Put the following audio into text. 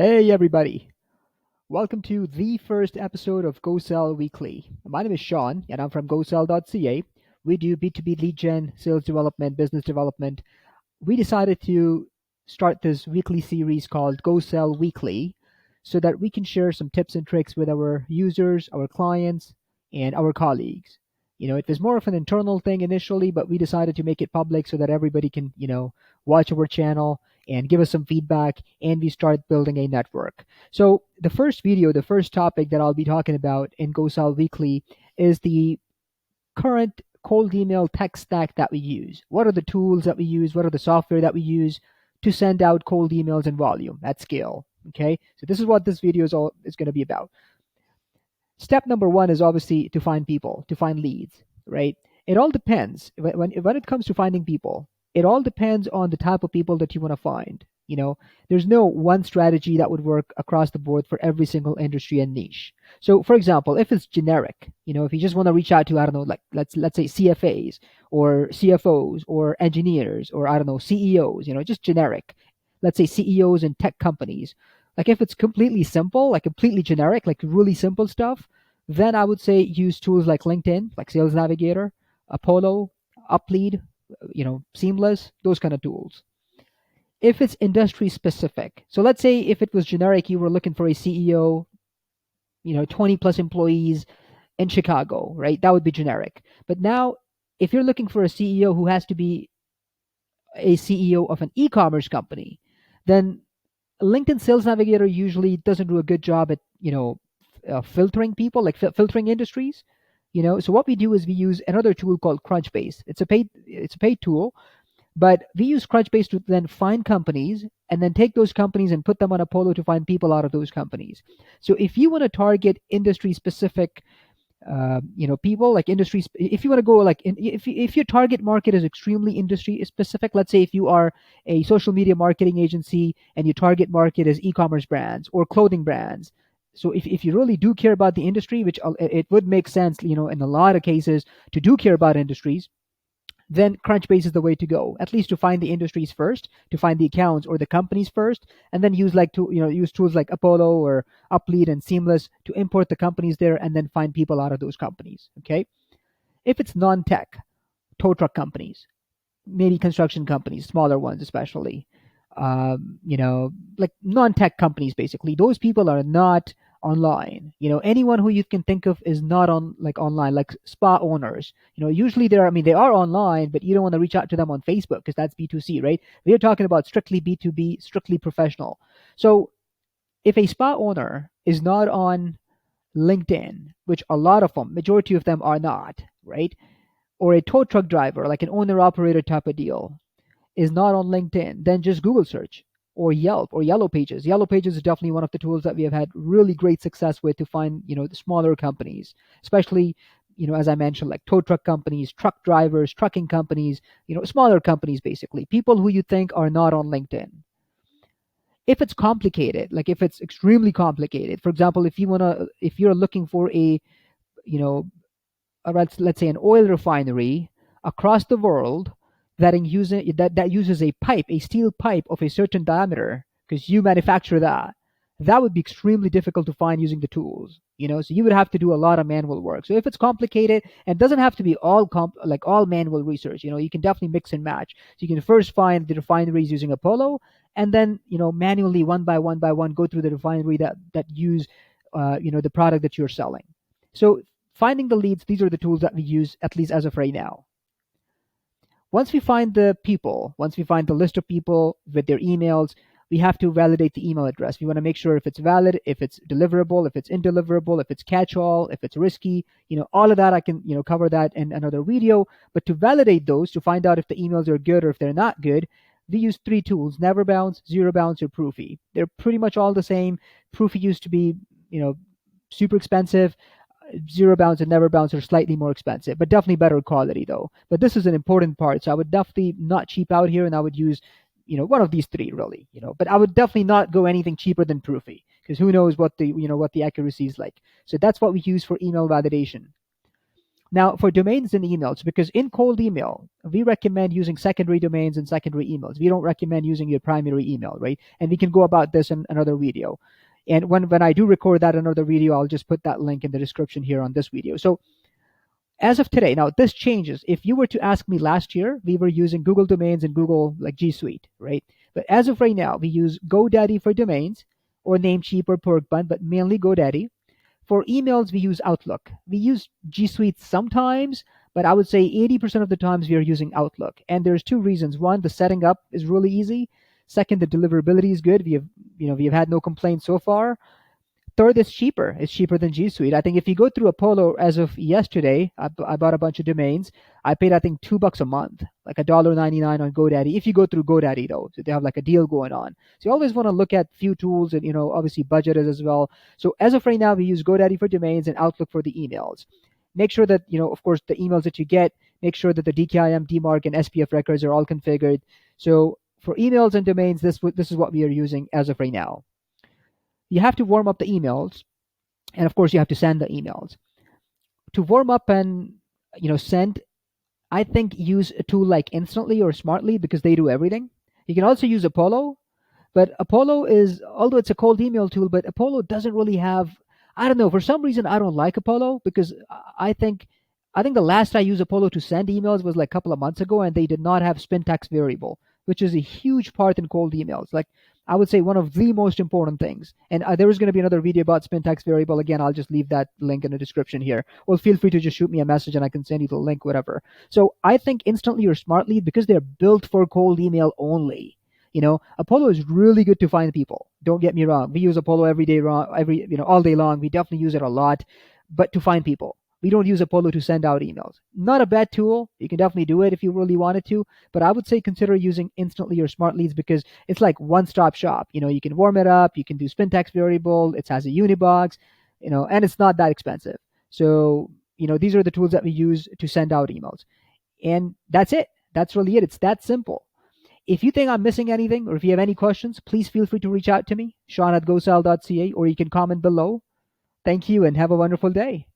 Hey everybody, welcome to the first episode of GoSell Weekly. My name is Sean and I'm from GoSell.ca. We do B2B lead gen, sales development, business development. We decided to start this weekly series called GoSell Weekly so that we can share some tips and tricks with our users, our clients, and our colleagues. It was more of an internal thing initially, but we decided to make it public so that everybody can, watch our channel and give us some feedback, and we start building a network. So the first video, the first topic that I'll be talking about in GoSell Weekly is the current cold email tech stack that we use. What are the tools that we use? What are the software that we use to send out cold emails in volume at scale? Okay, so this is what this video is going to be about. Step number one is obviously to find people, to find leads, right? It all depends. When it comes to finding people, it all depends on the type of people that you want to find. There's no one strategy that would work across the board for every single industry and niche. So, for example, if it's generic, if you just want to reach out to, I don't know, like let's say CFAs or CFOs or engineers or I don't know, CEOs, just generic. Let's say CEOs in tech companies, like if it's completely simple, like completely generic, like really simple stuff, then I would say use tools like LinkedIn, like Sales Navigator, Apollo, Uplead, Seamless, those kind of tools. If it's industry specific, so let's say if it was generic, you were looking for a CEO, 20 plus employees in Chicago, right? That would be generic. But now, if you're looking for a CEO who has to be a CEO of an e-commerce company, then LinkedIn Sales Navigator usually doesn't do a good job at filtering people, like filtering industries. So what we do is we use another tool called Crunchbase. It's a paid tool, but we use Crunchbase to then find companies and then take those companies and put them on Apollo to find people out of those companies. So if you want to target industry specific people like industries, if you want to go like if your target market is extremely industry specific, let's say if you are a social media marketing agency and your target market is e-commerce brands or clothing brands, so if you really do care about the industry, which it would make sense, in a lot of cases to do care about industries, then Crunchbase is the way to go. At least to find the industries first, to find the accounts or the companies first, and then use tools like Apollo or Uplead and Seamless to import the companies there, and then find people out of those companies. Okay. If it's non-tech, tow truck companies, maybe construction companies, smaller ones especially, like non-tech companies, basically, those people are not online. Anyone who you can think of is not on like online, like spa owners. Usually they are online, but you don't want to reach out to them on Facebook because that's B2C, right? We are talking about strictly B2B, strictly professional. So if a spa owner is not on LinkedIn, which a lot of them, majority of them are not, right? Or a tow truck driver, like an owner operator type of deal, is not on LinkedIn, then just Google search or Yelp or Yellow Pages. Yellow Pages is definitely one of the tools that we have had really great success with to find, the smaller companies, especially, as I mentioned, like tow truck companies, truck drivers, trucking companies, smaller companies, basically, people who you think are not on LinkedIn. If it's complicated, like if it's extremely complicated, for example, if you're looking for you know, let's say an oil refinery across the world that uses a pipe, a steel pipe of a certain diameter, because you manufacture that would be extremely difficult to find using the tools. So you would have to do a lot of manual work. So if it's complicated, and it doesn't have to be all manual research, you can definitely mix and match. So you can first find the refineries using Apollo, and then manually one by one go through the refinery that use the product that you're selling. So finding the leads, these are the tools that we use, at least as of right now. Once we find the people, once we find the list of people with their emails, we have to validate the email address. We want to make sure if it's valid, if it's deliverable, if it's indeliverable, if it's catch-all, if it's risky, all of that I can, cover that in another video. But to validate those, to find out if the emails are good or if they're not good, we use three tools: Never Bounce, Zero Bounce, or Proofy. They're pretty much all the same. Proofy used to be, super expensive. Zero Bounce and Never Bounce are slightly more expensive, but definitely better quality though. But this is an important part, so I would definitely not cheap out here, and I would use, one of these three really. But I would definitely not go anything cheaper than Proofy, because who knows what the accuracy is like. So that's what we use for email validation. Now, for domains and emails, because in cold email, we recommend using secondary domains and secondary emails. We don't recommend using your primary email, right? And we can go about this in another video. And when I do record that another video, I'll just put that link in the description here on this video. So as of today, now this changes. If you were to ask me last year, we were using Google domains and Google like G Suite, right? But as of right now, we use GoDaddy for domains or Namecheap or Porkbun, but mainly GoDaddy. For emails, we use Outlook. We use G Suite sometimes, but I would say 80% of the times we are using Outlook. And there's two reasons. One, the setting up is really easy. Second, the deliverability is good. We have had no complaints so far. Third, it's cheaper. It's cheaper than G Suite. I think if you go through Apollo as of yesterday, I bought a bunch of domains. I paid I think $2 a month, like $1.99 on GoDaddy. If you go through GoDaddy though, so they have like a deal going on. So you always want to look at few tools and obviously budget is as well. So as of right now, we use GoDaddy for domains and Outlook for the emails. Make sure that of course the emails that you get, make sure that the DKIM, DMARC, and SPF records are all configured. So for emails and domains, this is what we are using as of right now. You have to warm up the emails, and of course you have to send the emails. To warm up and send, I think use a tool like Instantly or Smartly because they do everything. You can also use Apollo, but Apollo is, although it's a cold email tool, but Apollo doesn't really have, I don't know, for some reason I don't like Apollo because I think the last I used Apollo to send emails was like a couple of months ago, and they did not have spin text variable, which is a huge part in cold emails. Like I would say one of the most important things. And there is going to be another video about spin text variable. Again, I'll just leave that link in the description here. Or feel free to just shoot me a message and I can send you the link, whatever. So I think Instantly or Smartly, because they're built for cold email only. Apollo is really good to find people. Don't get me wrong. We use Apollo every day, all day long. We definitely use it a lot, but to find people. We don't use Apollo to send out emails. Not a bad tool. You can definitely do it if you really wanted to, but I would say consider using Instantly or Smart Leads because it's like one-stop shop. You can warm it up, you can do spin text variable, it has a Unibox, and it's not that expensive. So, these are the tools that we use to send out emails. And that's it. That's really it. It's that simple. If you think I'm missing anything or if you have any questions, please feel free to reach out to me, Sean at GoSell.ca, or you can comment below. Thank you and have a wonderful day.